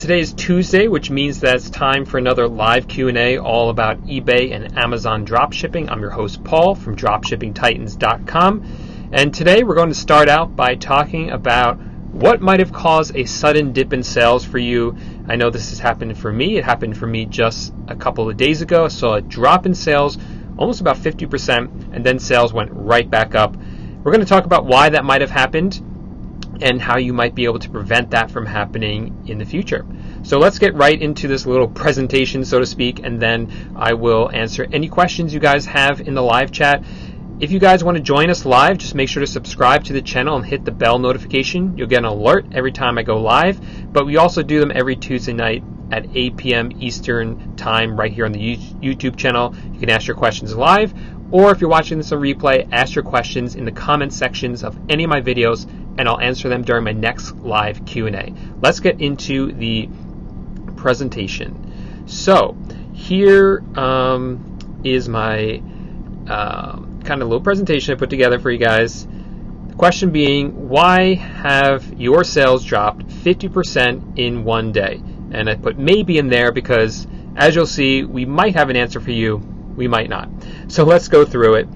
today is Tuesday, which means that it's time for another live Q&A all about eBay and Amazon dropshipping. I'm your host, Paul, from DropshippingTitans.com. And today we're going to start out by talking about what might have caused a sudden dip in sales for you. I know this has happened for me. It happened for me just a couple of days ago. I saw a drop in sales, almost about 50%, and then sales went right back up. We're going to talk about why that might have happened and how you might be able to prevent that from happening in the future. So let's get right into this little presentation, so to speak, and then I will answer any questions you guys have in the live chat. If you guys want to join us live, just make sure to subscribe to the channel and hit the bell notification. You'll get an alert every time I go live, but we also do them every Tuesday night at 8 p.m. Eastern Time right here on the YouTube channel. You can ask your questions live, or if you're watching this on replay, ask your questions in the comment sections of any of my videos, and I'll answer them during my next live Q&A. Let's get into the presentation. So here is my kind of little presentation I put together for you guys. The question being, why have your sales dropped 50% in one day? And I put maybe in there because, as you'll see, we might have an answer for you, we might not. So let's go through it.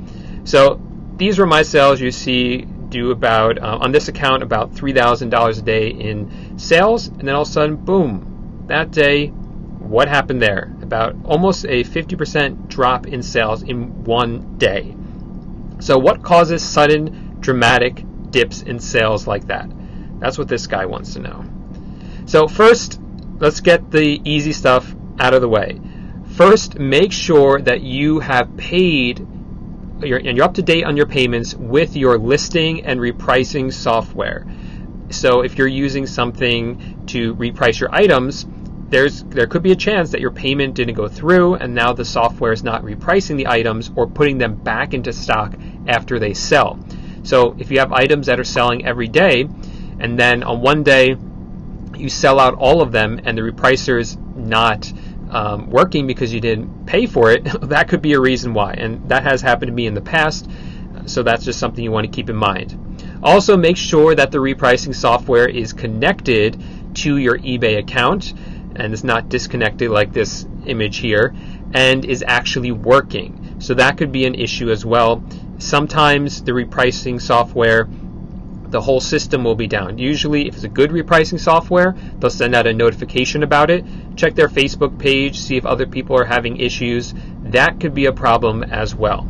So these were my sales. You see, do about, on this account, about $3,000 a day in sales, and then all of a sudden, boom, that day, what happened there? About almost a 50% drop in sales in one day. So what causes sudden, dramatic dips in sales like that? That's what this guy wants to know. So first, let's get the easy stuff out of the way. First, make sure that you have paid and you're up to date on your payments with your listing and repricing software. So if you're using something to reprice your items, there could be a chance that your payment didn't go through and now the software is not repricing the items or putting them back into stock after they sell. So if you have items that are selling every day and then on one day you sell out all of them and the repricer is not working because you didn't pay for it, that could be a reason why. And that has happened to me in the past, so that's just something you want to keep in mind. Also, make sure that the repricing software is connected to your eBay account and is not disconnected like this image here and is actually working. So that could be an issue as well. Sometimes the repricing software, the whole system will be down. Usually, if it's a good repricing software, they'll send out a notification about it. Check their Facebook page, see if other people are having issues. That could be a problem as well.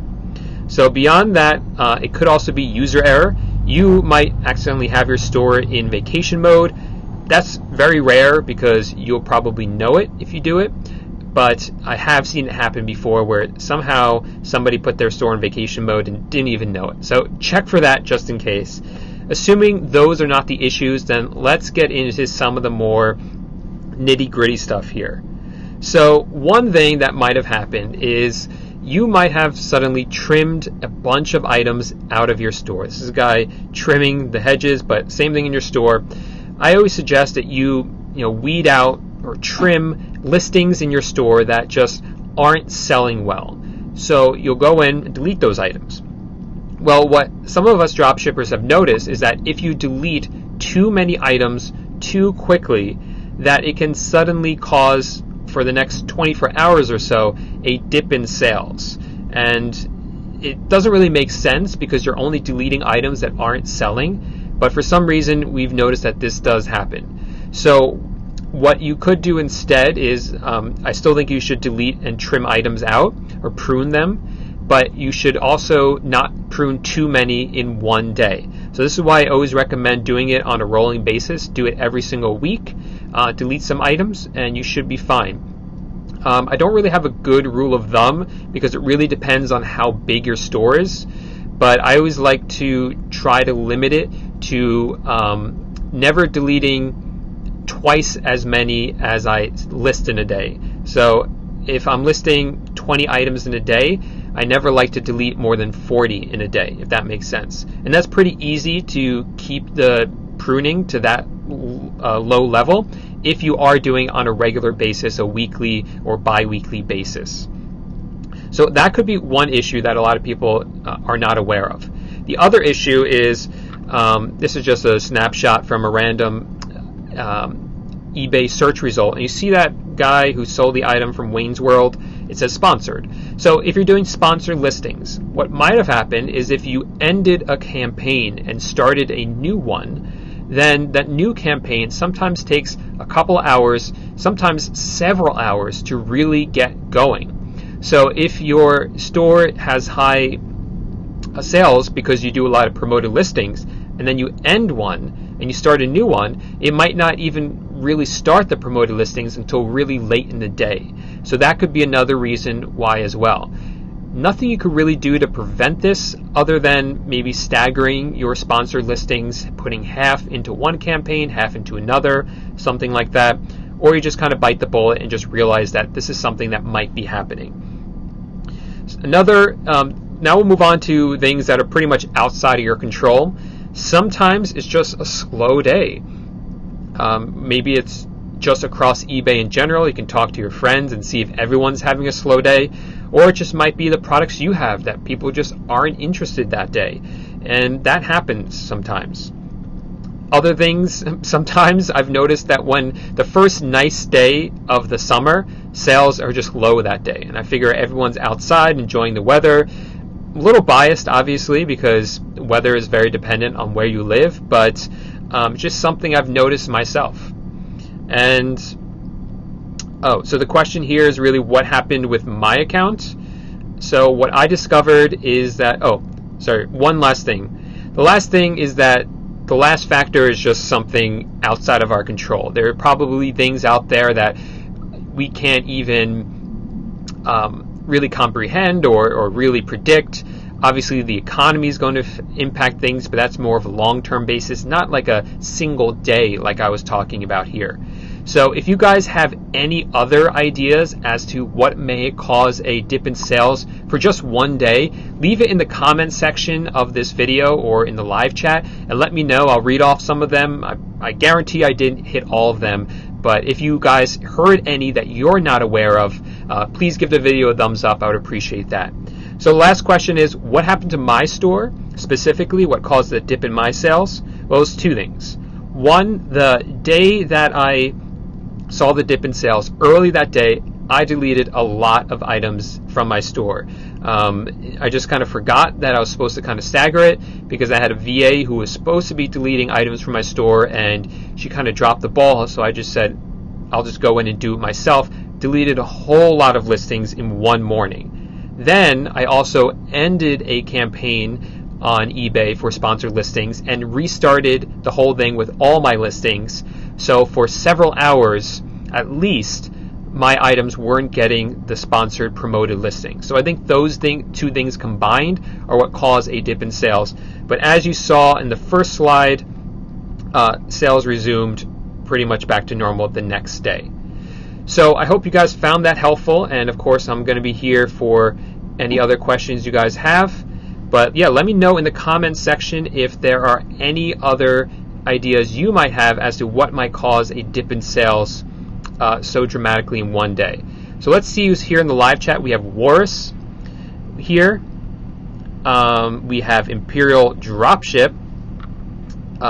So beyond that, it could also be user error. You might accidentally have your store in vacation mode. That's very rare because you'll probably know it if you do it. But I have seen it happen before where somehow somebody put their store in vacation mode and didn't even know it. So check for that just in case. Assuming those are not the issues, then let's get into some of the more nitty-gritty stuff here. So one thing that might have happened is you might have suddenly trimmed a bunch of items out of your store. This is a guy trimming the hedges, but same thing in your store. I always suggest that you weed out or trim listings in your store that just aren't selling well. So you'll go in and delete those items. Well, what some of us dropshippers have noticed is that if you delete too many items too quickly, that it can suddenly cause, for the next 24 hours or so, a dip in sales. And it doesn't really make sense because you're only deleting items that aren't selling. But for some reason, we've noticed that this does happen. So what you could do instead is, I still think you should delete and trim items out or prune them. But you should also not prune too many in one day. So this is why I always recommend doing it on a rolling basis. Do it every single week. Delete some items, and you should be fine. I don't really have a good rule of thumb because it really depends on how big your store is. But I always like to try to limit it to never deleting twice as many as I list in a day. So if I'm listing 20 items in a day, I never like to delete more than 40 in a day, if that makes sense. And that's pretty easy to keep the pruning to that low level if you are doing on a regular basis, a weekly or bi-weekly basis. So that could be one issue that a lot of people are not aware of. The other issue is, this is just a snapshot from a random eBay search result and you see that guy who sold the item from Wayne's World, it says sponsored. So if you're doing sponsored listings, what might have happened is if you ended a campaign and started a new one, then that new campaign sometimes takes a couple hours, sometimes several hours to really get going. So if your store has high sales because you do a lot of promoted listings, and then you end one and you start a new one, it might not even really start the promoted listings until really late in the day. So that could be another reason why as well. Nothing you could really do to prevent this other than maybe staggering your sponsored listings, putting half into one campaign, half into another, something like that. Or you just kind of bite the bullet and just realize that this is something that might be happening. Now we'll move on to things that are pretty much outside of your control. Sometimes it's just a slow day. Maybe it's just across eBay in general. You can talk to your friends and see if everyone's having a slow day. Or it just might be the products you have that people just aren't interested that day. And that happens sometimes. Other things, sometimes I've noticed that when the first nice day of the summer, sales are just low that day. And I figure everyone's outside enjoying the weather. A little biased, obviously, because weather is very dependent on where you live, but just something I've noticed myself. And so the question here is really what happened with my account. So what I discovered is that, one last thing. The last thing is that the last factor is just something outside of our control. There are probably things out there that we can't even really comprehend or really predict. Obviously, the economy is going to impact things, but that's more of a long-term basis, not like a single day like I was talking about here. So if you guys have any other ideas as to what may cause a dip in sales for just one day, leave it in the comment section of this video or in the live chat and let me know. I'll read off some of them. I guarantee I didn't hit all of them, but if you guys heard any that you're not aware of, please give the video a thumbs up. I would appreciate that. So the last question is, what happened to my store? Specifically, what caused the dip in my sales? Well, it's two things. One, the day that I saw the dip in sales, early that day, I deleted a lot of items from my store. I just kind of forgot that I was supposed to kind of stagger it because I had a VA who was supposed to be deleting items from my store and she kind of dropped the ball. So I just said, I'll just go in and do it myself. Deleted a whole lot of listings in one morning. Then I also ended a campaign on eBay for sponsored listings and restarted the whole thing with all my listings. So for several hours, at least, my items weren't getting the sponsored promoted listing. So I think those two things combined are what caused a dip in sales. But as you saw in the first slide, sales resumed pretty much back to normal the next day. So I hope you guys found that helpful. And of course, I'm going to be here for any other questions you guys have. But yeah, let me know in the comments section if there are any other ideas you might have as to what might cause a dip in sales so dramatically in one day. So let's see who's here in the live chat. We have Warris here. We have Imperial Dropship.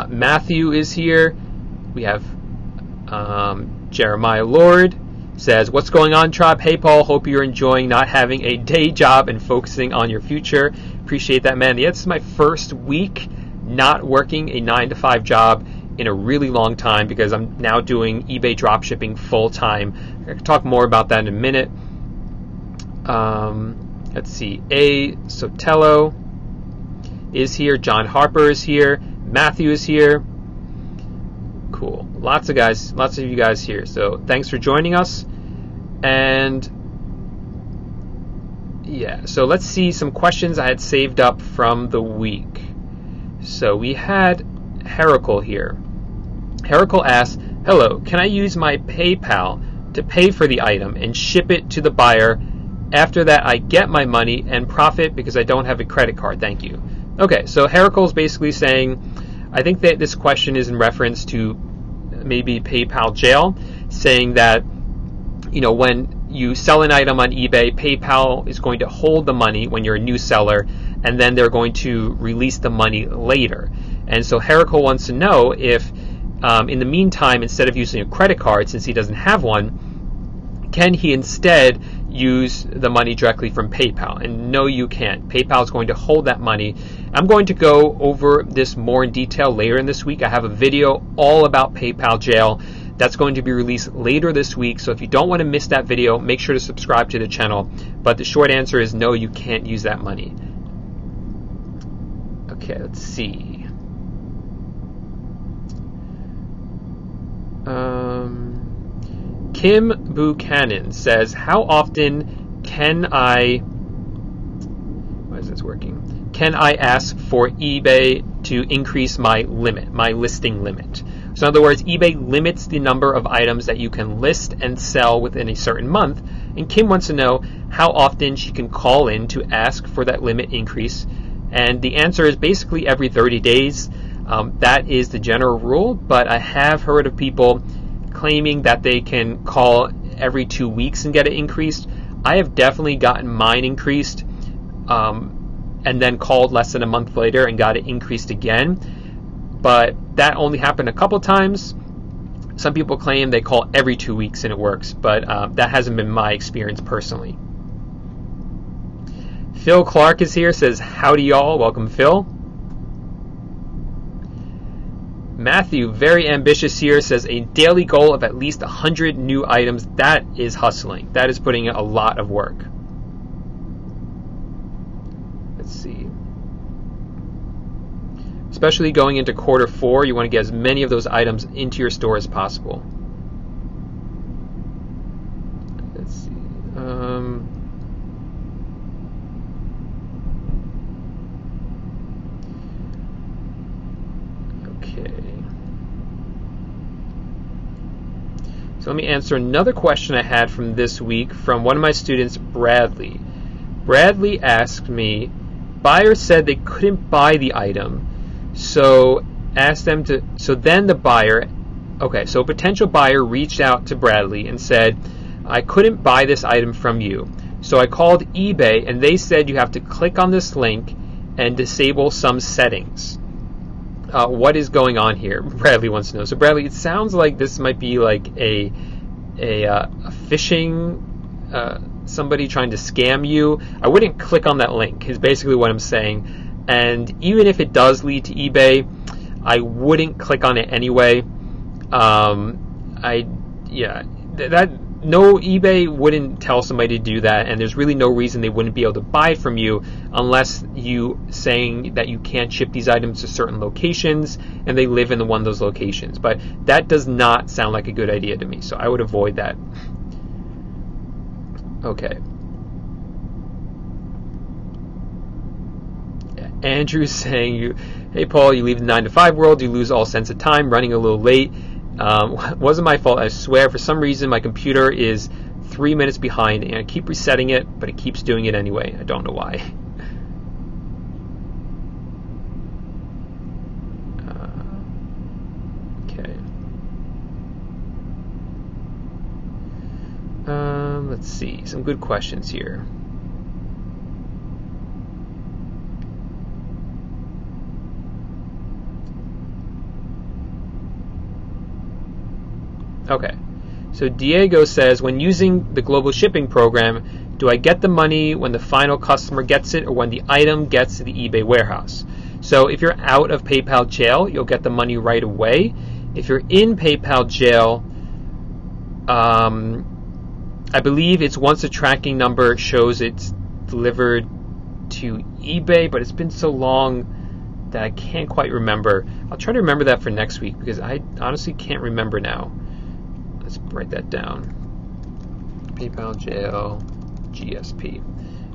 Matthew is here. We have Jeremiah Lord says, what's going on, Tribe? Hey, Paul, hope you're enjoying not having a day job and focusing on your future. Appreciate that, man. Yeah, this is my first week not working a 9-to-5 job in a really long time because I'm now doing eBay dropshipping full time. I can talk more about that in a minute. Let's see. A. Sotelo is here. John Harper is here. Matthew is here. Cool. Lots of you guys here. So thanks for joining us. And yeah, so let's see some questions I had saved up from the week. So we had Heracle here. Heracle asks, hello, can I use my PayPal to pay for the item and ship it to the buyer? After that, I get my money and profit because I don't have a credit card. Thank you. Okay, so Heracle is basically saying, I think that this question is in reference to maybe PayPal jail, saying that, you know, when you sell an item on eBay, PayPal is going to hold the money when you're a new seller, and then they're going to release the money later. And so Heracle wants to know if in the meantime, instead of using a credit card, since he doesn't have one, can he instead use the money directly from PayPal? And no, you can't. PayPal is going to hold that money. I'm going to go over this more in detail later in this week. I have a video all about PayPal jail that's going to be released later this week. So if you don't want to miss that video, make sure to subscribe to the channel. But the short answer is no, you can't use that money. Okay, let's see. Kim Buchanan says, how often can I ask for eBay to increase my limit, my listing limit? So in other words, eBay limits the number of items that you can list and sell within a certain month. And Kim wants to know how often she can call in to ask for that limit increase. And the answer is basically every 30 days. That is the general rule, but I have heard of people claiming that they can call every 2 weeks and get it increased. I have definitely gotten mine increased and then called less than a month later and got it increased again. But that only happened a couple times. Some people claim they call every 2 weeks and it works, but that hasn't been my experience personally. Phil Clark is here, says, howdy y'all. Welcome, Phil. Matthew, very ambitious here, says a daily goal of at least 100 new items. That is hustling. That is putting in a lot of work. Let's see. Especially going into quarter 4, you want to get as many of those items into your store as possible. Let's see. So let me answer another question I had from this week from one of my students, Bradley. Bradley asked me, buyer said they couldn't buy the item, so asked them to, so then the buyer, so a potential buyer reached out to Bradley and said, I couldn't buy this item from you. So I called eBay and they said you have to click on this link and disable some settings. What is going on here? Bradley wants to know. So Bradley, it sounds like this might be like a phishing, somebody trying to scam you. I wouldn't click on that link is basically what I'm saying. And even if it does lead to eBay, I wouldn't click on it anyway. No, eBay wouldn't tell somebody to do that, and there's really no reason they wouldn't be able to buy from you unless you saying that you can't ship these items to certain locations and they live in one of those locations. But that does not sound like a good idea to me, so I would avoid that. Okay. Andrew's saying, hey Paul, you leave the 9 to 5 world, you lose all sense of time, running a little late. Wasn't my fault, I swear. For some reason my computer is 3 minutes behind and I keep resetting it, but it keeps doing it anyway. I don't know why. Okay. Let's see, some good questions here. Okay, so Diego says, when using the global shipping program, do I get the money when the final customer gets it or when the item gets to the eBay warehouse? So if you're out of PayPal jail, you'll get the money right away. If you're in PayPal jail, I believe it's once the tracking number shows it's delivered to eBay, but it's been so long that I can't quite remember. I'll try to remember that for next week because I honestly can't remember now. Let's write that down. PayPal jail GSP.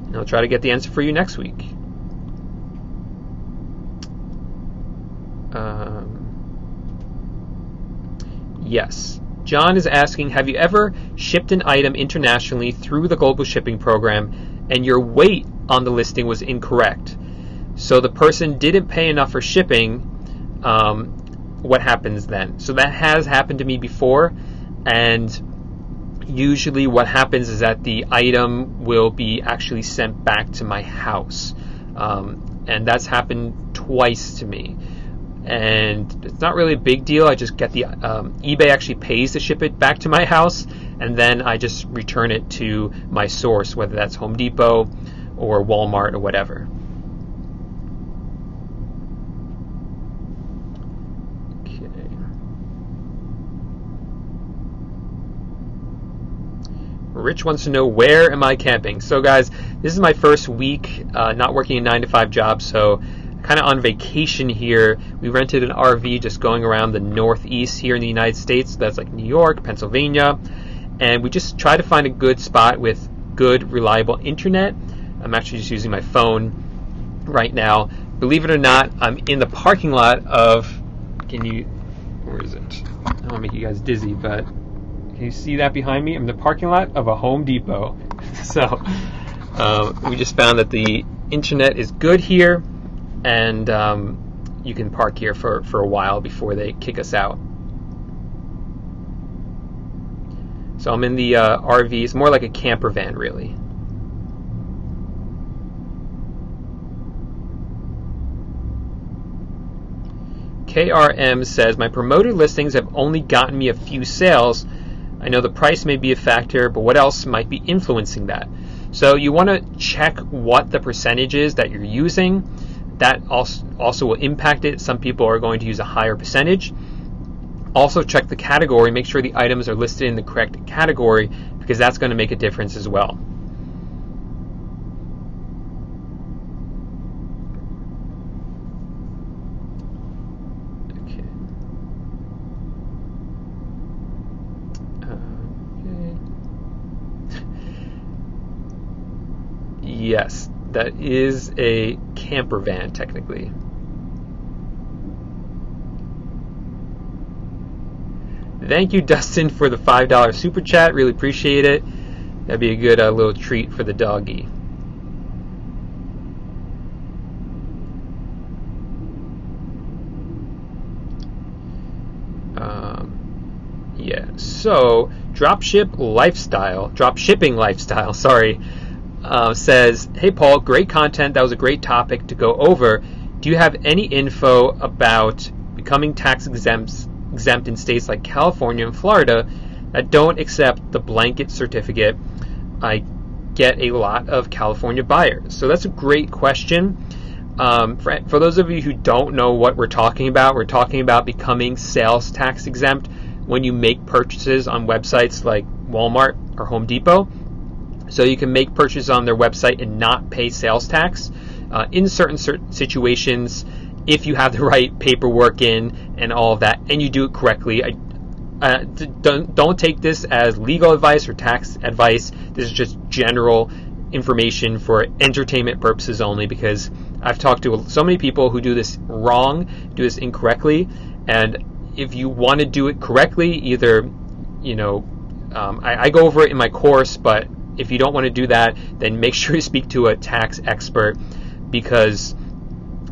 And I'll try to get the answer for you next week. Yes. John is asking, have you ever shipped an item internationally through the global shipping program and your weight on the listing was incorrect? So the person didn't pay enough for shipping. What happens then? So that has happened to me before. And usually what happens is that the item will be actually sent back to my house. And that's happened twice to me. and it's not really a big deal. I just get the eBay actually pays to ship it back to my house, and then I just return it to my source, whether that's Home Depot or Walmart or whatever. Rich wants to know, where am I camping? So guys, this is my first week not working a 9-to-5 job, so kind of on vacation here. We rented an RV just going around the Northeast here in the United States. That's like New York, Pennsylvania, and we just try to find a good spot with good, reliable internet. I'm actually just using my phone right now. Believe it or not, I'm in the parking lot of, where is it? I don't want to make you guys dizzy, but can you see that behind me? I'm in the parking lot of a Home Depot. So we just found that the internet is good here, and you can park here for a while before they kick us out. So I'm in the RV. It's more like a camper van, really. KRM says, my promoted listings have only gotten me a few sales. I know the price may be a factor, but what else might be influencing that? So you want to check what the percentage is that you're using. That also will impact it. Some people are going to use a higher percentage. Also check the category. Make sure the items are listed in the correct category, because that's going to make a difference as well. Yes, that is a camper van, technically. Thank you, Dustin, for the $5 super chat. Really appreciate it. That'd be a good little treat for the doggy. Yeah, so Dropshipping Lifestyle, sorry. Says, hey Paul, great content. That was a great topic to go over. Do you have any info about becoming tax exempt in states like California and Florida that don't accept the blanket certificate? I get a lot of California buyers. So that's a great question. For those of you who don't know what we're talking about becoming sales tax exempt when you make purchases on websites like Walmart or Home Depot. So you can make purchases on their website and not pay sales tax in certain situations if you have the right paperwork in and all of that, and you do it correctly. Don't take this as legal advice or tax advice. This is just general information for entertainment purposes only, because I've talked to so many people who do this wrong, do this incorrectly, and if you want to do it correctly, either, I go over it in my course, but if you don't want to do that, then make sure you speak to a tax expert, because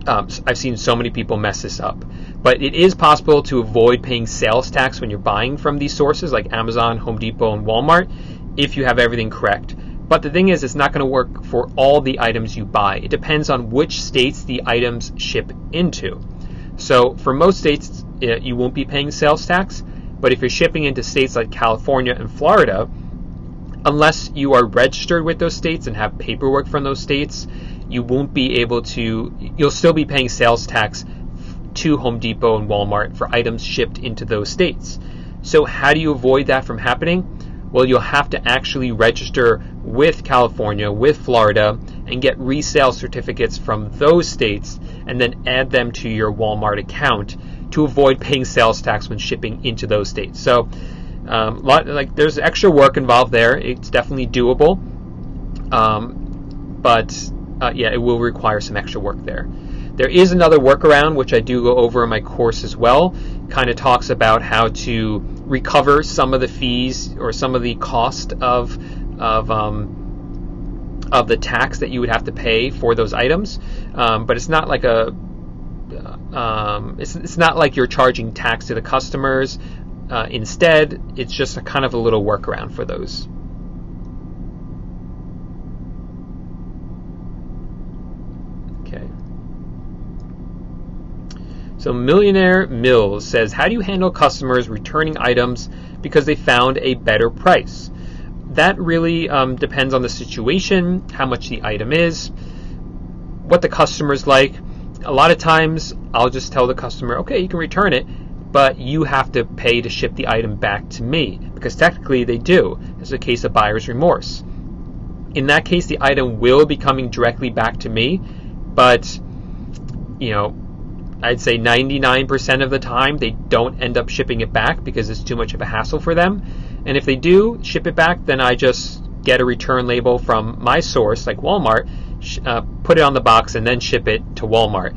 I've seen so many people mess this up. But it is possible to avoid paying sales tax when you're buying from these sources like Amazon, Home Depot, and Walmart if you have everything correct. But the thing is, it's not going to work for all the items you buy. It depends on which states the items ship into. So for most states, you won't be paying sales tax. But if you're shipping into states like California and Florida, unless you are registered with those states and have paperwork from those states, you won't be able to, you'll still be paying sales tax to Home Depot and Walmart for items shipped into those states. So how do you avoid that from happening? Well, you'll have to actually register with California, with Florida, and get resale certificates from those states, and then add them to your Walmart account to avoid paying sales tax when shipping into those states. So there's extra work involved there. It's definitely doable, but it will require some extra work there. There is another workaround, which I do go over in my course as well. Kind of talks about how to recover some of the fees or some of the cost of the tax that you would have to pay for those items. But it's not like it's not like you're charging tax to the customers. Instead, it's just a kind of a little workaround for those. Okay. So Millionaire Mills says, how do you handle customers returning items because they found a better price? That really depends on the situation, how much the item is, what the customer's like. A lot of times I'll just tell the customer, okay, you can return it, but you have to pay to ship the item back to me, because technically they do. It's a case of buyer's remorse. In that case, the item will be coming directly back to me, but I'd say 99% of the time they don't end up shipping it back because it's too much of a hassle for them. And if they do ship it back, then I just get a return label from my source, like Walmart, put it on the box, and then ship it to Walmart.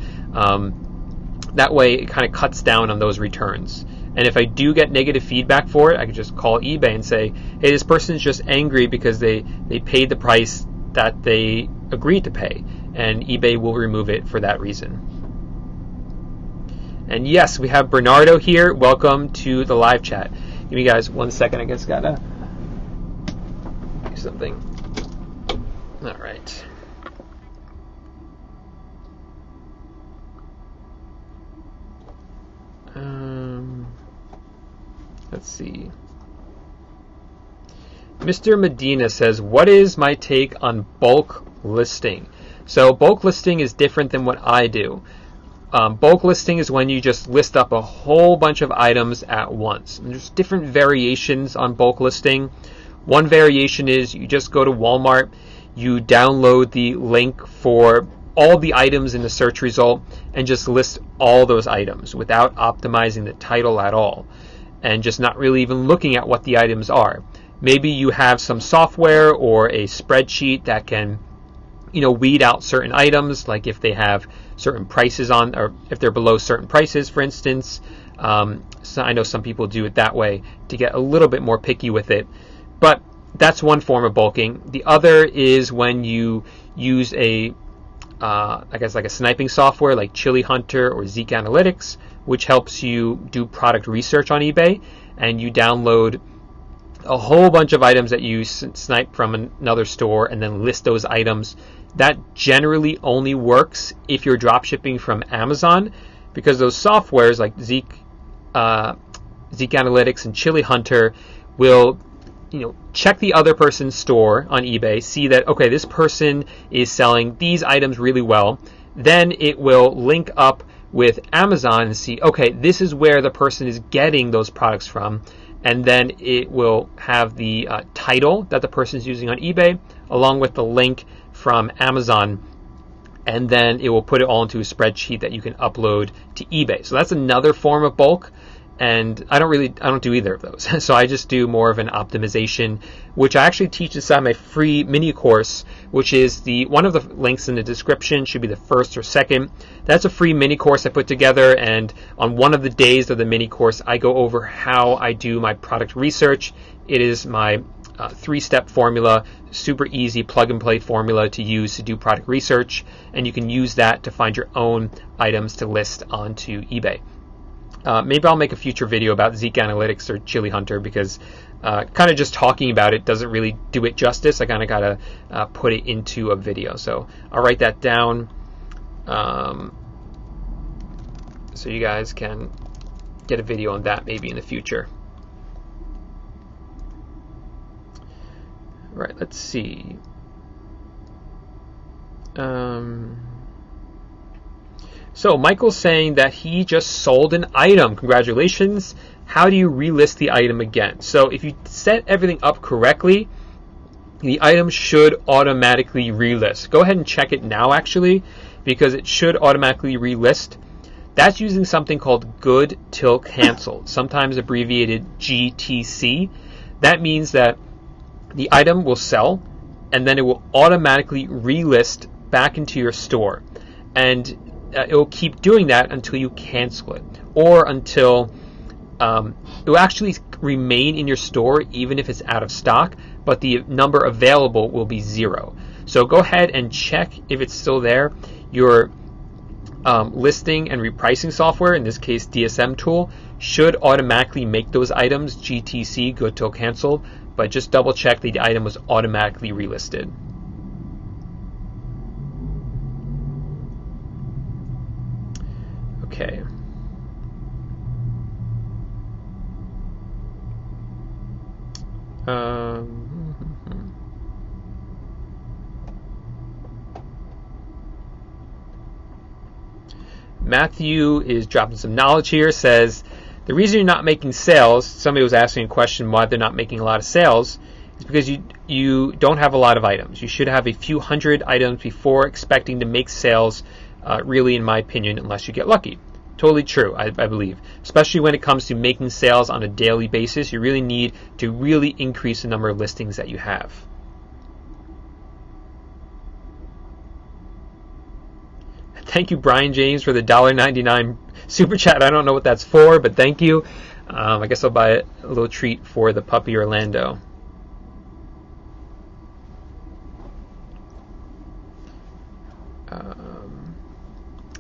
That way it kind of cuts down on those returns. And if I do get negative feedback for it, I can just call eBay and say, hey, this person's just angry because they paid the price that they agreed to pay. And eBay will remove it for that reason. And yes, we have Bernardo here. Welcome to the live chat. Give me guys 1 second. I guess gotta do something. All right. Let's see. Mr. Medina says, what is my take on bulk listing? So bulk listing is different than what I do. Bulk listing is when you just list up a whole bunch of items at once. And there's different variations on bulk listing. One variation is you just go to Walmart, you download the link for all the items in the search result and just list all those items without optimizing the title at all, and just not really even looking at what the items are. Maybe you have some software or a spreadsheet that can weed out certain items, like if they have certain prices on, or if they're below certain prices, for instance. So I know some people do it that way to get a little bit more picky with it. But that's one form of bulking. The other is when you use I guess like a sniping software like Chili Hunter or Zeek Analytics, which helps you do product research on eBay, and you download a whole bunch of items that you snipe from another store and then list those items. That generally only works if you're dropshipping from Amazon, because those softwares like Zeek Analytics and Chili Hunter will check the other person's store on eBay, see that, okay, this person is selling these items really well. Then it will link up with Amazon and see, okay, this is where the person is getting those products from. And then it will have the title that the person is using on eBay, along with the link from Amazon. And then it will put it all into a spreadsheet that you can upload to eBay. So that's another form of bulk. And I don't do either of those. So I just do more of an optimization, which I actually teach inside my free mini course, which is one of the links in the description, should be the first or second. That's a free mini course I put together, and on one of the days of the mini course, I go over how I do my product research. It is my 3-step formula, super easy plug and play formula to use to do product research, and you can use that to find your own items to list onto eBay. Maybe I'll make a future video about Zeek Analytics or Chili Hunter, because kind of just talking about it doesn't really do it justice. I kind of got to put it into a video. So I'll write that down so you guys can get a video on that maybe in the future. All right, let's see. So Michael's saying that he just sold an item. Congratulations. How do you relist the item again? So if you set everything up correctly, the item should automatically relist. Go ahead and check it now, actually, because it should automatically relist. That's using something called good till canceled, sometimes abbreviated GTC. That means that the item will sell, and then it will automatically relist back into your store. And it will keep doing that until you cancel it, or until it will actually remain in your store even if it's out of stock, but the number available will be 0. So go ahead and check if it's still there. Your listing and repricing software, in this case DSM Tool, should automatically make those items GTC, good till canceled, but just double check the item was automatically relisted. Okay. Matthew is dropping some knowledge here. Says the reason you're not making sales. Somebody was asking a question why they're not making a lot of sales. Is because you don't have a lot of items. You should have a few hundred items before expecting to make sales. Really, in my opinion, unless you get lucky. Totally true, I believe. Especially when it comes to making sales on a daily basis, you really need to really increase the number of listings that you have. Thank you, Brian James, for the $1.99 super chat. I don't know what that's for, but thank you. I guess I'll buy a little treat for the puppy Orlando.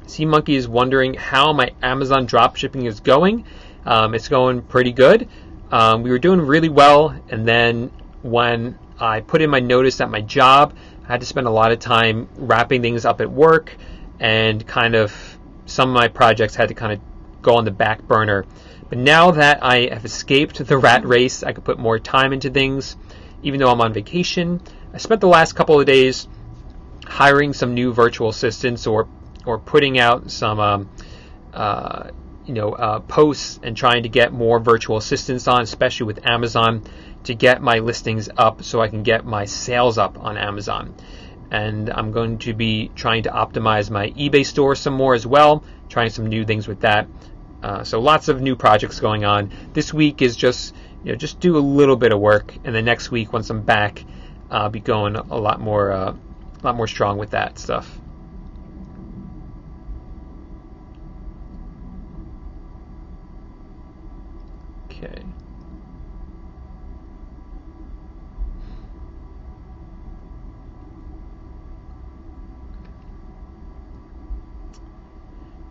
Sea Monkey is wondering how my Amazon dropshipping is going. It's going pretty good. We were doing really well, and then when I put in my notice at my job, I had to spend a lot of time wrapping things up at work, and kind of some of my projects had to kind of go on the back burner. But now that I have escaped the rat race, I could put more time into things, even though I'm on vacation. I spent the last couple of days hiring some new virtual assistants or putting out some posts and trying to get more virtual assistants on, especially with Amazon, to get my listings up so I can get my sales up on Amazon. And I'm going to be trying to optimize my eBay store some more as well, trying some new things with that. So lots of new projects going on. This week is just do a little bit of work, and the next week once I'm back, I'll be going a lot more strong with that stuff. Okay.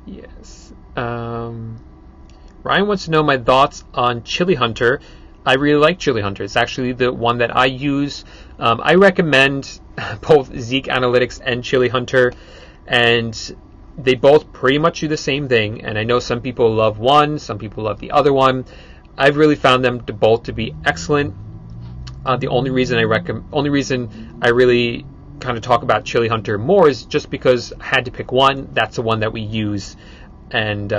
Yes. Ryan wants to know my thoughts on Chili Hunter. I really like Chili Hunter. It's actually the one that I use. I recommend both Zeek Analytics and Chili Hunter, and they both pretty much do the same thing. And I know some people love one, some people love the other one. I've really found them both to be excellent. The only reason I really kind of talk about Chili Hunter more is just because I had to pick one. That's the one that we use, and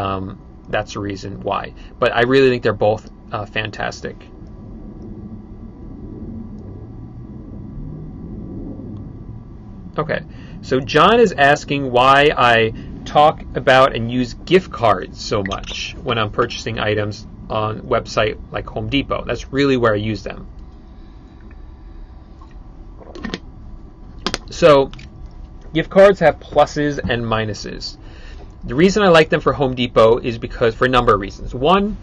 that's the reason why. But I really think they're both fantastic. Okay, so John is asking why I talk about and use gift cards so much when I'm purchasing items on website like Home Depot. That's really where I use them. So gift cards have pluses and minuses. The reason I like them for Home Depot is because for a number of reasons. One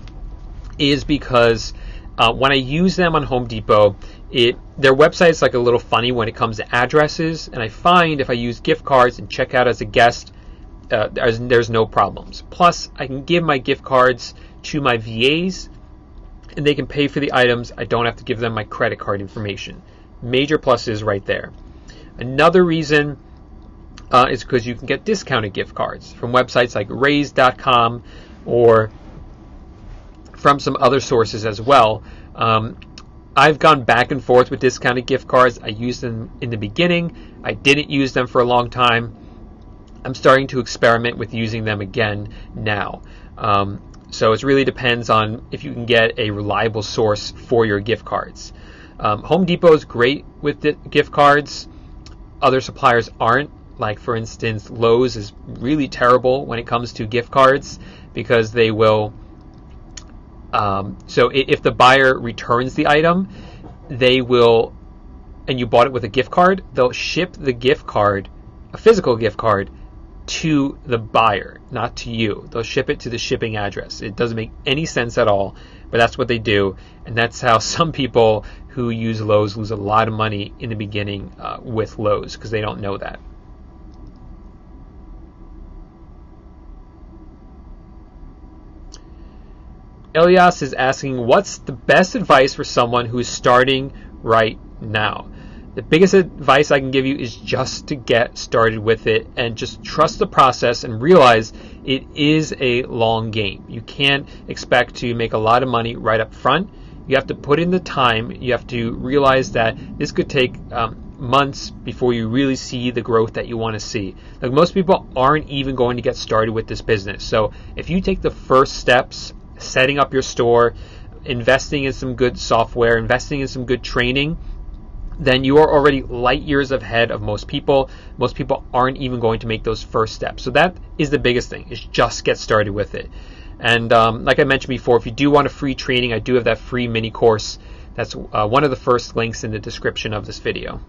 is because when I use them on Home Depot, their website is like a little funny when it comes to addresses, and I find if I use gift cards and check out as a guest, there's no problems. Plus, I can give my gift cards to my VAs, and they can pay for the items. I don't have to give them my credit card information. Major pluses right there. Another reason is because you can get discounted gift cards from websites like Raise.com or from some other sources as well. I've gone back and forth with discounted gift cards. I used them in the beginning. I didn't use them for a long time. I'm starting to experiment with using them again now. So it really depends on if you can get a reliable source for your gift cards. Home Depot is great with gift cards. Other suppliers aren't. Like, for instance, Lowe's is really terrible when it comes to gift cards because they will... so if the buyer returns the item, they will, and you bought it with a gift card, they'll ship the gift card, a physical gift card, to the buyer, not to you. They'll ship it to the shipping address. It doesn't make any sense at all, but that's what they do, and that's how some people who use Lowe's lose a lot of money in the beginning with Lowe's because they don't know that. Elias is asking, what's the best advice for someone who is starting right now? The biggest advice I can give you is just to get started with it and just trust the process and realize it is a long game. You can't expect to make a lot of money right up front. You have to put in the time. You have to realize that this could take months before you really see the growth that you want to see. Like, most people aren't even going to get started with this business. So if you take the first steps, setting up your store, investing in some good software, investing in some good training, then you are already light years ahead of most people. Most people aren't even going to make those first steps. So that is the biggest thing, is just get started with it. And like I mentioned before, if you do want a free training, I do have that free mini course. That's one of the first links in the description of this video.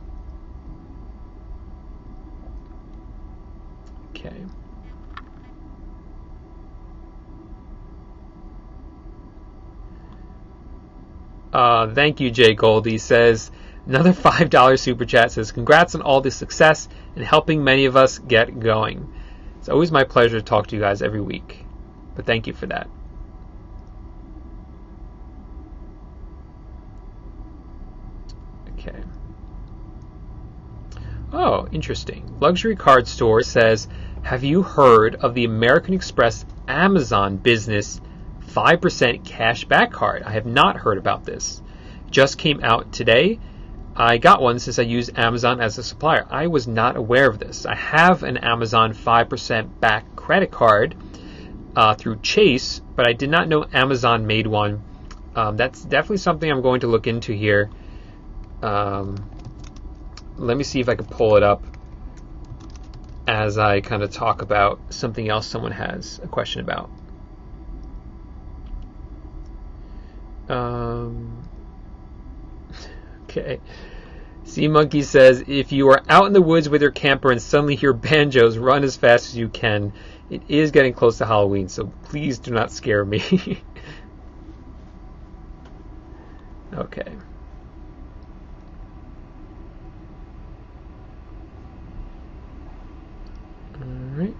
Okay. Thank you, Jay Goldie. Says, another $5 super chat, says, congrats on all this success and helping many of us get going. It's always my pleasure to talk to you guys every week. But thank you for that. Okay. Oh, interesting. Luxury Card Store says, have you heard of the American Express Amazon business 5% cashback card? I have not heard about this. Just came out today. I got one since I use Amazon as a supplier. I was not aware of this. I have an Amazon 5% back credit card through Chase, but I did not know Amazon made one. That's definitely something I'm going to look into here. Let me see if I can pull it up as I kind of talk about something else someone has a question about. Okay. Sea Monkey says, if you are out in the woods with your camper and suddenly hear banjos, run as fast as you can. It is getting close to Halloween, so please do not scare me. Okay. All right.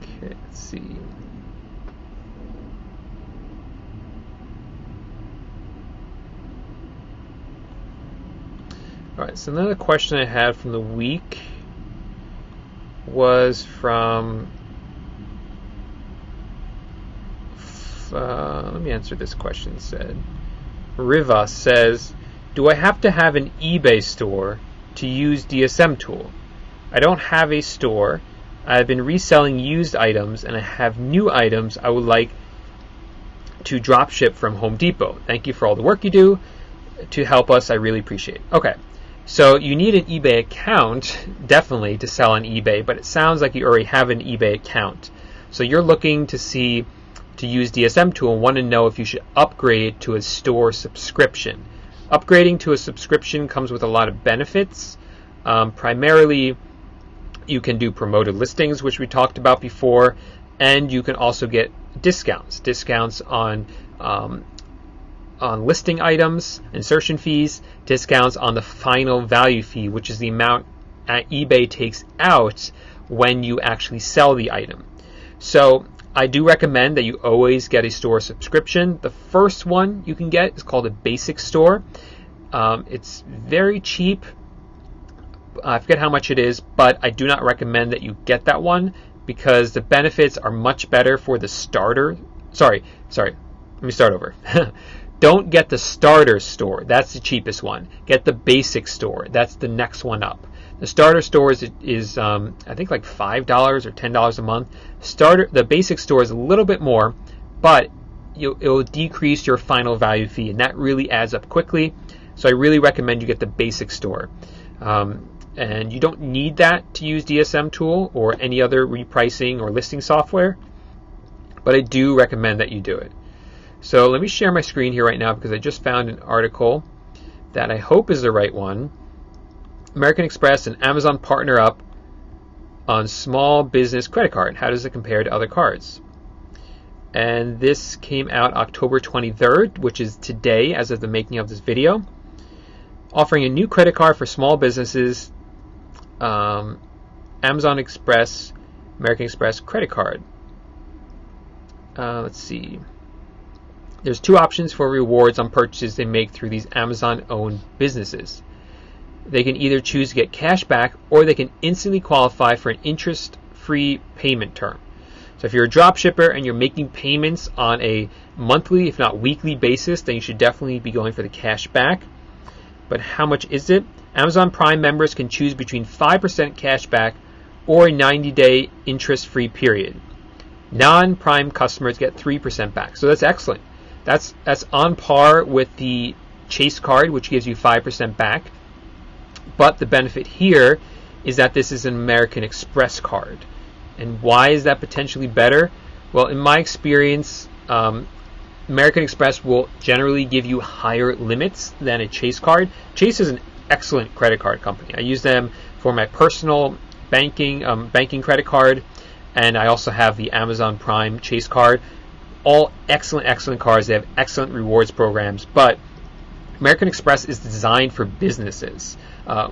Okay, let's see. All right, so another question I had from the week was from, let me answer this question. It said, Riva says, do I have to have an eBay store to use DSM Tool? I don't have a store. I've been reselling used items, and I have new items I would like to drop ship from Home Depot. Thank you for all the work you do to help us. I really appreciate it. Okay. So you need an eBay account, definitely, to sell on eBay, but it sounds like you already have an eBay account. So you're looking to use DSM Tool and want to know if you should upgrade to a store subscription. Upgrading to a subscription comes with a lot of benefits. Primarily, you can do promoted listings, which we talked about before, and you can also get discounts on listing items, insertion fees, discounts on the final value fee, which is the amount eBay takes out when you actually sell the item. So I do recommend that you always get a store subscription. The first one you can get is called a basic store. It's very cheap. I forget how much it is, but I do not recommend that you get that one because the benefits are much better for the starter. Sorry. Let me start over. Don't get the starter store. That's the cheapest one. Get the basic store. That's the next one up. The starter store is I think like $5 or $10 a month. The basic store is a little bit more, but it will decrease your final value fee, and that really adds up quickly. So I really recommend you get the basic store. And you don't need that to use DSM Tool or any other repricing or listing software, but I do recommend that you do it. So let me share my screen here right now because I just found an article that I hope is the right one. American Express and Amazon partner up on small business credit card. How does it compare to other cards? And this came out October 23rd, which is today as of the making of this video. Offering a new credit card for small businesses, Amazon Express, American Express credit card. Let's see. There's two options for rewards on purchases they make through these Amazon-owned businesses. They can either choose to get cash back or they can instantly qualify for an interest-free interest-free payment term. So if you're a drop shipper and you're making payments on a monthly, if not weekly basis, then you should definitely be going for the cash back. But how much is it? Amazon Prime members can choose between 5% cash back or a 90-day interest-free period. Non-Prime customers get 3% back. So that's excellent. That's on par with the Chase card, which gives you 5% back. But the benefit here is that this is an American Express card. And why is that potentially better? Well, in my experience, American Express will generally give you higher limits than a Chase card. Chase is an excellent credit card company. I use them for my personal banking credit card, and I also have the Amazon Prime Chase card. All excellent cards. They have excellent rewards programs, but American Express is designed for businesses,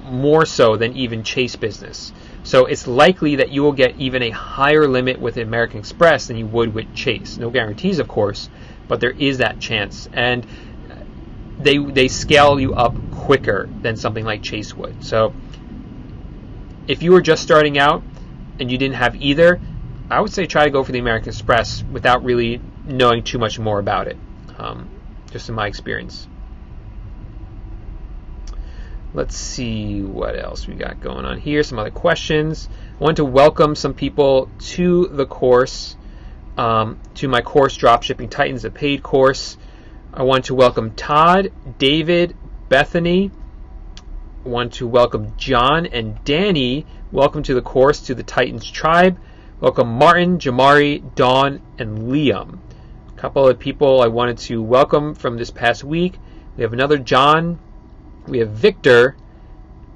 more so than even Chase Business. So it's likely that you will get even a higher limit with American Express than you would with Chase. No guarantees, of course, but there is that chance. And they scale you up quicker than something like Chase would. So if you were just starting out and you didn't have either, I would say try to go for the American Express without really knowing too much more about it, just in my experience. Let's see what else we got going on here. Some other questions. I want to welcome some people to the course, to my course, Dropshipping Titans, a paid course. I want to welcome Todd, David, Bethany. I want to welcome John and Danny. Welcome to the course, to the Titans tribe. Welcome Martin, Jamari, Dawn, and Liam. A couple of people I wanted to welcome from this past week. We have another John. We have Victor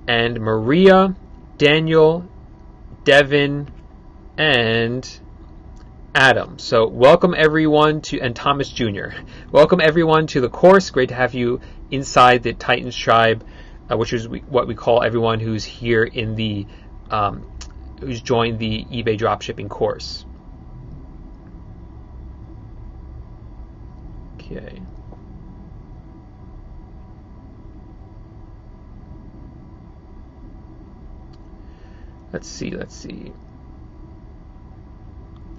and Maria, Daniel, Devin, and Adam. So welcome everyone and Thomas Jr. Welcome everyone to the course. Great to have you inside the Titans tribe, which is what we call everyone who's here in the who's joined the eBay dropshipping course. Okay. Let's see.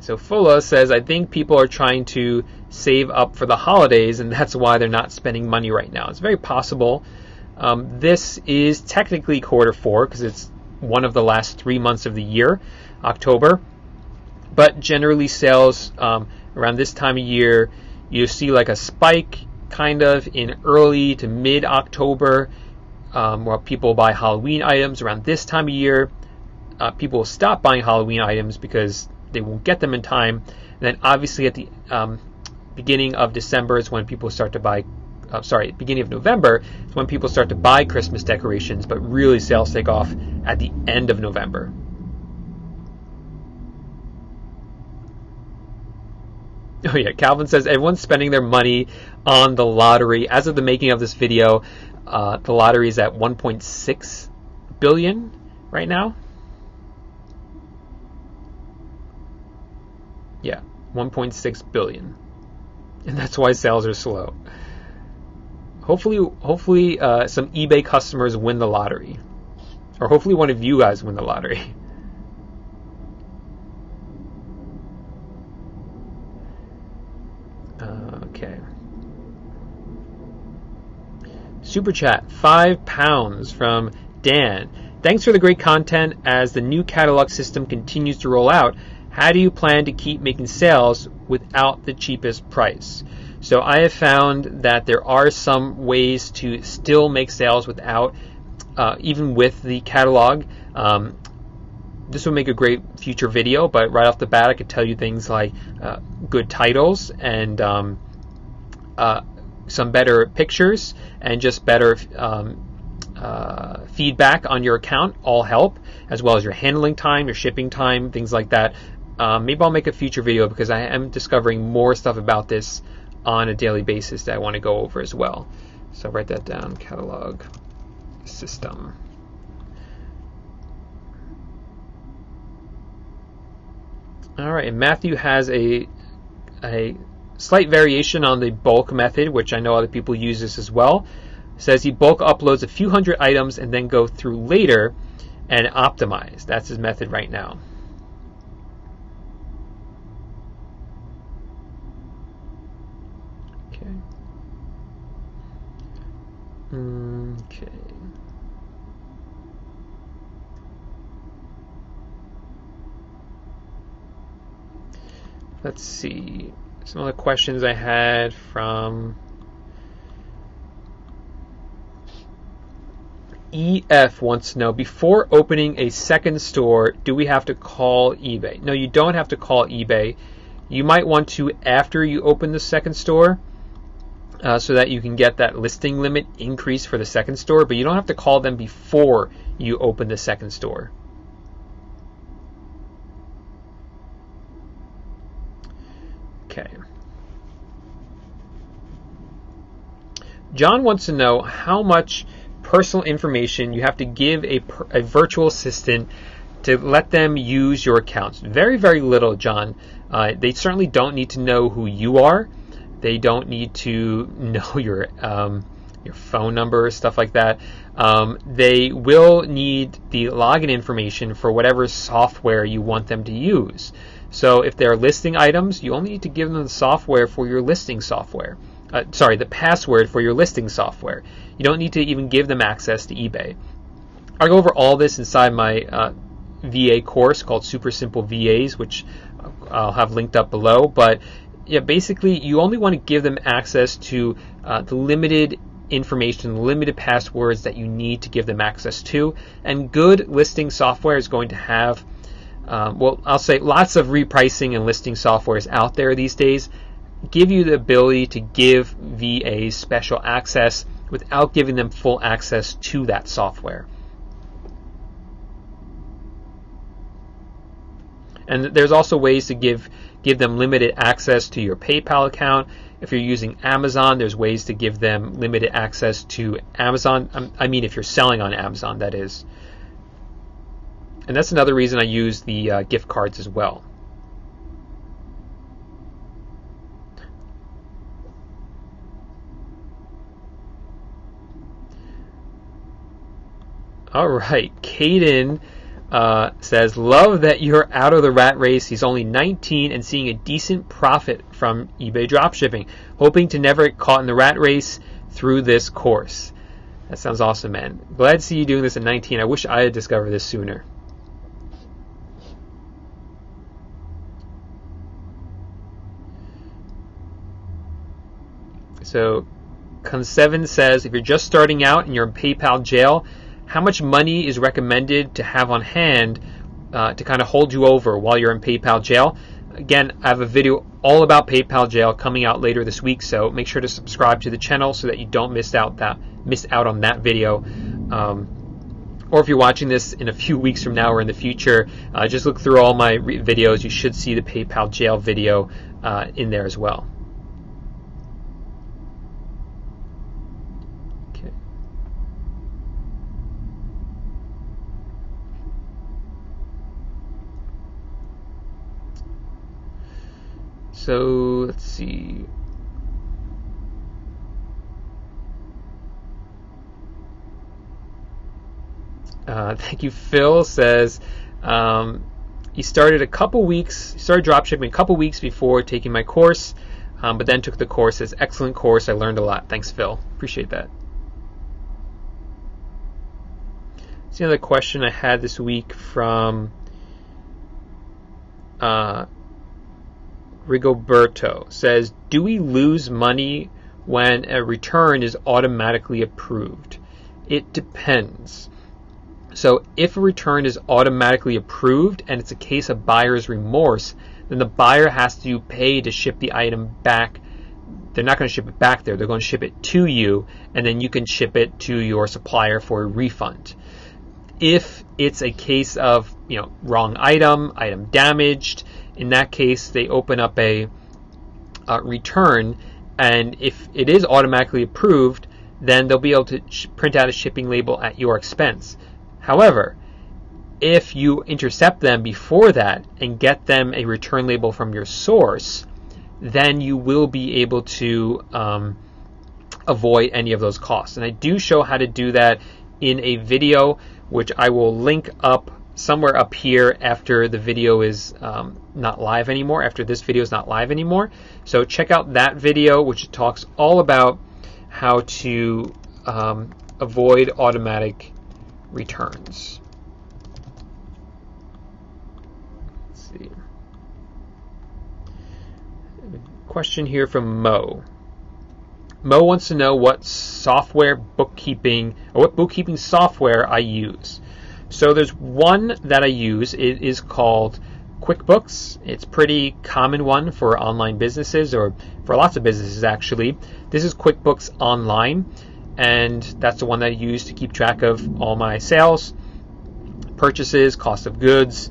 So Fulla says, I think people are trying to save up for the holidays, and that's why they're not spending money right now. It's very possible. This is technically quarter 4 because it's one of the last 3 months of the year, October. But generally sales around this time of year, you see like a spike kind of in early to mid-October, where people buy Halloween items around this time of year. People will stop buying Halloween items because they won't get them in time. And then obviously at the beginning of December is when people start to buy, beginning of November is when people start to buy Christmas decorations, but really sales take off at the end of November. Oh yeah, Calvin says everyone's spending their money on the lottery. As of the making of this video, the lottery is at 1.6 billion right now. Yeah, 1.6 billion. And that's why sales are slow. Hopefully some eBay customers win the lottery. Or hopefully one of you guys win the lottery. Okay. Super chat, £5 from Dan. Thanks for the great content. As the new catalog system continues to roll out, how do you plan to keep making sales without the cheapest price? So I have found that there are some ways to still make sales without, even with the catalog. This would make a great future video, but right off the bat I could tell you things like good titles and some better pictures and just better feedback on your account all help, as well as your handling time, your shipping time, things like that. Maybe I'll make a future video because I am discovering more stuff about this on a daily basis that I want to go over as well. So write that down, catalog system. All right, and Matthew has a slight variation on the bulk method, which I know other people use this as well. Says he bulk uploads a few hundred items and then go through later and optimize. That's his method right now. Okay. Let's see. Some other questions I had from EF wants to know, before opening a second store, do we have to call eBay? No, you don't have to call eBay. You might want to after you open the second store, so that you can get that listing limit increase for the second store, but you don't have to call them before you open the second store. Okay. John wants to know how much personal information you have to give a virtual assistant to let them use your accounts. Very, very little, John. They certainly don't need to know who you are. They don't need to know your phone number, stuff like that. They will need the login information for whatever software you want them to use. So if they're listing items, you only need to give them the software for your listing software. The password for your listing software. You don't need to even give them access to eBay. I'll go over all this inside my VA course called Super Simple VAs, which I'll have linked up below. But yeah, basically, you only want to give them access to the limited information, limited passwords that you need to give them access to. And good listing software is going to have, I'll say lots of repricing and listing softwares out there these days give you the ability to give VAs special access without giving them full access to that software. And there's also ways to give them limited access to your PayPal account. If you're using Amazon, there's ways to give them limited access to Amazon. I mean, if you're selling on Amazon, that is. And that's another reason I use the gift cards as well. All right, Caden says, love that you're out of the rat race. He's only 19 and seeing a decent profit from eBay dropshipping. Hoping to never get caught in the rat race through this course. That sounds awesome, man. Glad to see you doing this at 19. I wish I had discovered this sooner. So, Con7 says, if you're just starting out and you're in PayPal jail, how much money is recommended to have on hand to kind of hold you over while you're in PayPal jail? Again, I have a video all about PayPal jail coming out later this week, so make sure to subscribe to the channel so that you don't miss out on that video. Or if you're watching this in a few weeks from now or in the future, just look through all my videos. You should see the PayPal jail video in there as well. So let's see. Thank you. Phil says he started dropshipping a couple weeks before taking my course, but then took the course. Says excellent course. I learned a lot. Thanks, Phil. Appreciate that. That's another question I had this week from Rigoberto. Says, do we lose money when a return is automatically approved? It depends. So if a return is automatically approved and it's a case of buyer's remorse, then the buyer has to pay to ship the item back. They're not going to ship it back there. They're going to ship it to you, and then you can ship it to your supplier for a refund. If it's a case of, wrong item damaged, in that case, they open up a return, and if it is automatically approved, then they'll be able to print out a shipping label at your expense. However, if you intercept them before that and get them a return label from your source, then you will be able to avoid any of those costs. And I do show how to do that in a video, which I will link up somewhere up here after the video is not live anymore, after this video is not live anymore. So check out that video, which talks all about how to avoid automatic returns. Let's see. Question here from Mo. Mo wants to know what bookkeeping software I use. So there's one that I use. It is called QuickBooks. It's a pretty common one for online businesses, or for lots of businesses actually. This is QuickBooks Online, and that's the one that I use to keep track of all my sales, purchases, cost of goods,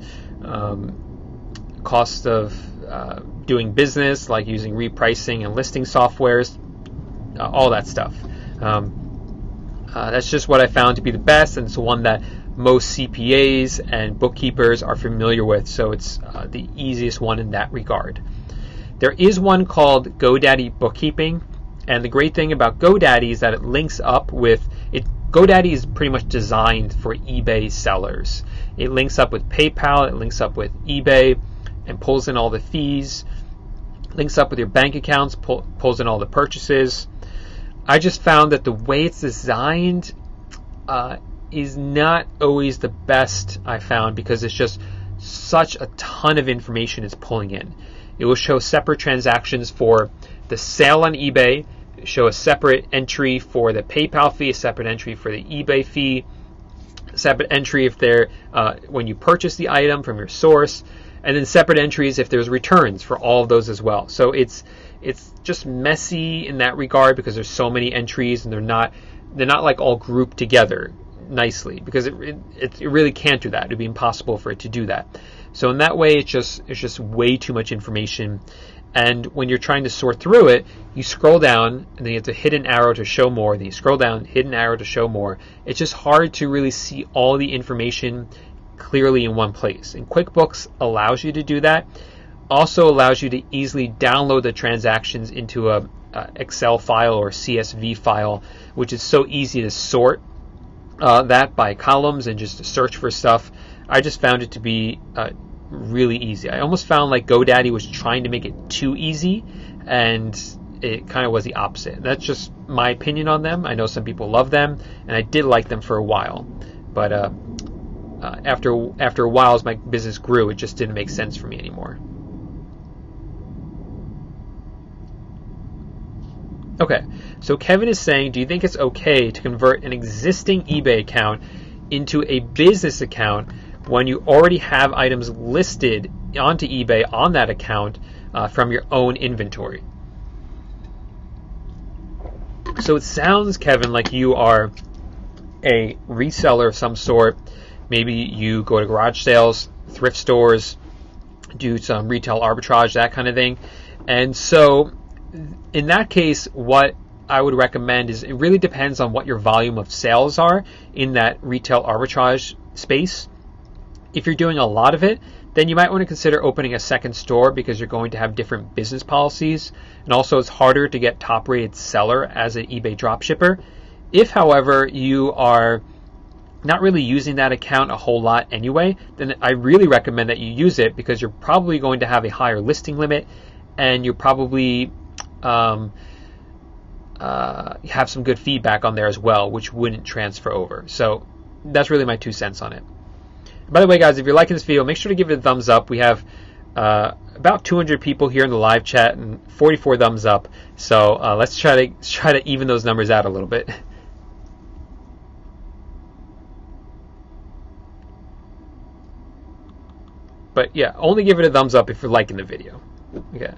cost of doing business, like using repricing and listing softwares, all that stuff. That's just what I found to be the best, and it's the one that most CPAs and bookkeepers are familiar with, so it's the easiest one in that regard. There is one called GoDaddy Bookkeeping, and the great thing about GoDaddy is that it links up with it. GoDaddy is pretty much designed for eBay sellers. It links up with PayPal, it links up with eBay, and pulls in all the fees, links up with your bank accounts, pulls in all the purchases. I just found that the way it's designed is not always the best, I found, because it's just such a ton of information it's pulling in. It will show separate transactions for the sale on eBay, show a separate entry for the PayPal fee, a separate entry for the eBay fee, a separate entry if they're when you purchase the item from your source, and then separate entries if there's returns for all of those as well. So it's just messy in that regard because there's so many entries, and they're not like all grouped together nicely, because it really can't do that. It'd be impossible for it to do that. So in that way, it's just way too much information. And when you're trying to sort through it, you scroll down and then you have to hit an arrow to show more. Then you scroll down, hit an arrow to show more. It's just hard to really see all the information clearly in one place. And QuickBooks allows you to do that. Also allows you to easily download the transactions into a Excel file or CSV file, which is so easy to sort that by columns and just to search for stuff. I just found it to be really easy. I almost found like GoDaddy was trying to make it too easy, and it kind of was the opposite. That's just my opinion on them. I know some people love them, and I did like them for a while, but after a while, as my business grew, it just didn't make sense for me anymore. Okay, so Kevin is saying, do you think it's okay to convert an existing eBay account into a business account when you already have items listed onto eBay on that account from your own inventory? So it sounds, Kevin, like you are a reseller of some sort. Maybe you go to garage sales, thrift stores, do some retail arbitrage, that kind of thing. And so in that case, what I would recommend is it really depends on what your volume of sales are in that retail arbitrage space. If you're doing a lot of it, then you might want to consider opening a second store, because you're going to have different business policies. And also it's harder to get top rated seller as an eBay dropshipper. If, however, you are not really using that account a whole lot anyway, then I really recommend that you use it, because you're probably going to have a higher listing limit, and you're probably have some good feedback on there as well, which wouldn't transfer over. So that's really my 2 cents on it. By the way, guys, if you're liking this video, make sure to give it a thumbs up. We have about 200 people here in the live chat and 44 thumbs up. So let's try to even those numbers out a little bit. But yeah, only give it a thumbs up if you're liking the video. Okay.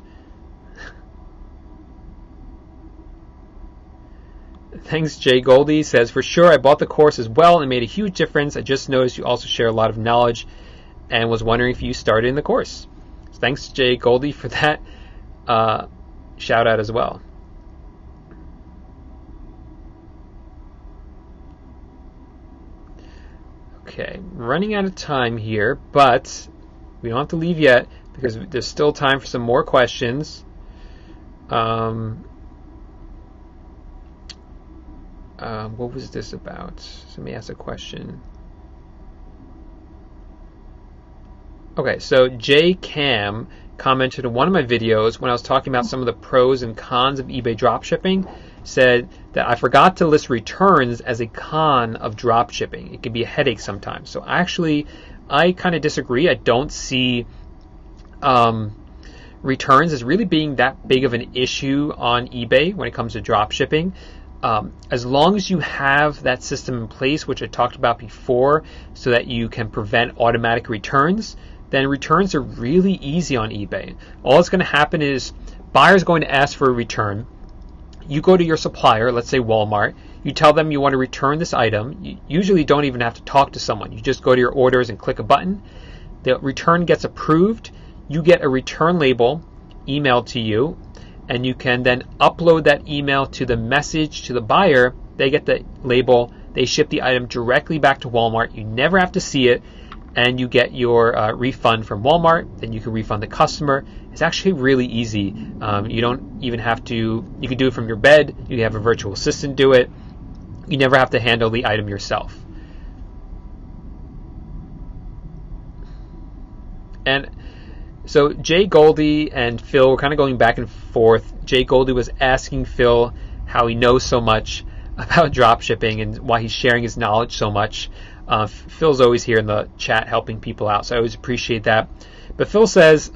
Thanks, Jay Goldie says, for sure, I bought the course as well and it made a huge difference. I just noticed you also share a lot of knowledge and was wondering if you started in the course. So thanks, Jay Goldie, for that shout out as well. Okay, running out of time here, but we don't have to leave yet because there's still time for some more questions. What was this about? Somebody asked a question. Okay, so J Cam commented in one of my videos when I was talking about some of the pros and cons of eBay dropshipping, said that I forgot to list returns as a con of dropshipping. It can be a headache sometimes. So actually, I kind of disagree. I don't see returns as really being that big of an issue on eBay when it comes to dropshipping. As long as you have that system in place, which I talked about before, so that you can prevent automatic returns, then returns are really easy on eBay. All that's going to happen is buyer's going to ask for a return. You go to your supplier, let's say Walmart, you tell them you want to return this item. You usually don't even have to talk to someone. You just go to your orders and click a button. The return gets approved. You get a return label emailed to you, and you can then upload that email to the message to the buyer. They get the label. They ship the item directly back to Walmart. You never have to see it, and you get your refund from Walmart. Then you can refund the customer. It's actually really easy. You don't even have to, you can do it from your bed. You can have a virtual assistant do it. You never have to handle the item yourself. And so Jay Goldie and Phil were kind of going back and forth. Jay Goldie was asking Phil how he knows so much about dropshipping and why he's sharing his knowledge so much. Phil's always here in the chat helping people out, so I always appreciate that. But Phil says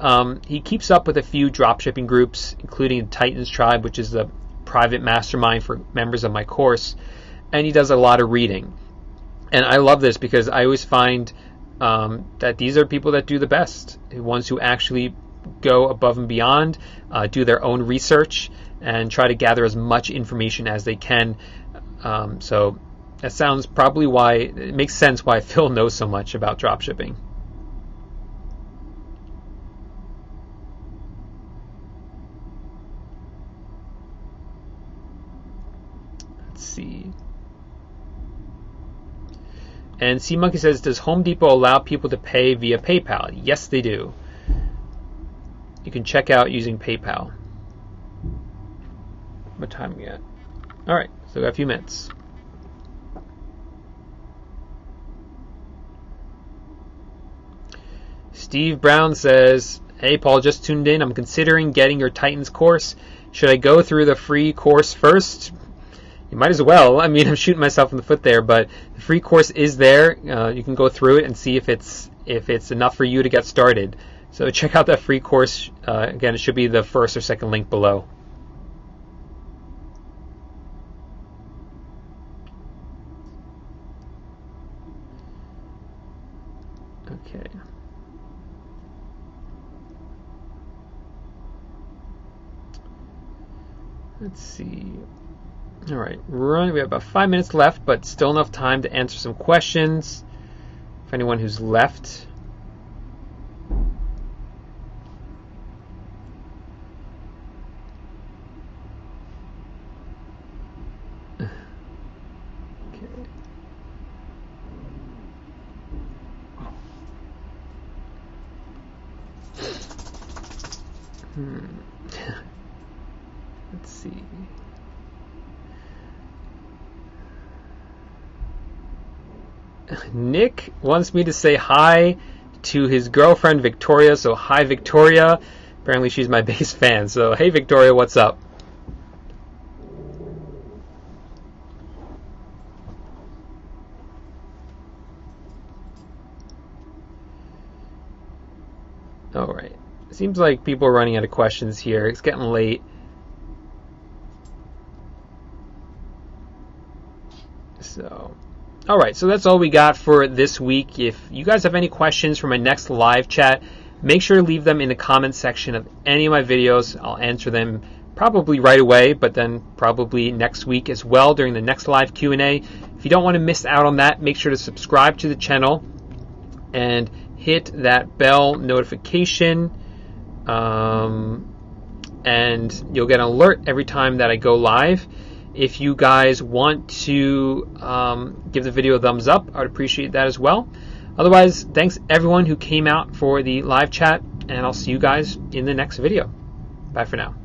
he keeps up with a few dropshipping groups, including Titans Tribe, which is the private mastermind for members of my course, and he does a lot of reading. And I love this because I always find that these are people that do the best, the ones who actually go above and beyond, do their own research, and try to gather as much information as they can. So that sounds probably why, it makes sense why Phil knows so much about dropshipping. Let's see. And C Monkey says, does Home Depot allow people to pay via PayPal? Yes, they do. You can check out using PayPal. What time we at? All right, so we got a few minutes. Steve Brown says, hey, Paul, just tuned in. I'm considering getting your Titans course. Should I go through the free course first? You might as well. I mean, I'm shooting myself in the foot there, but the free course is there. You can go through it and see if it's enough for you to get started. So check out that free course. Again, it should be the first or second link below. Okay. Let's see. All right, we have about 5 minutes left, but still enough time to answer some questions for anyone who's left. Let's see. Nick wants me to say hi to his girlfriend Victoria, so hi Victoria. Apparently she's my biggest fan, so hey Victoria, what's up? Alright, seems like people are running out of questions here. It's getting late. So, alright, so that's all we got for this week. If you guys have any questions for my next live chat, make sure to leave them in the comment section of any of my videos. I'll answer them probably right away, but then probably next week as well during the next live Q&A. If you don't want to miss out on that, make sure to subscribe to the channel and hit that bell notification, and you'll get an alert every time that I go live. If you guys want to give the video a thumbs up, I would appreciate that as well. Otherwise, thanks everyone who came out for the live chat, and I'll see you guys in the next video. Bye for now.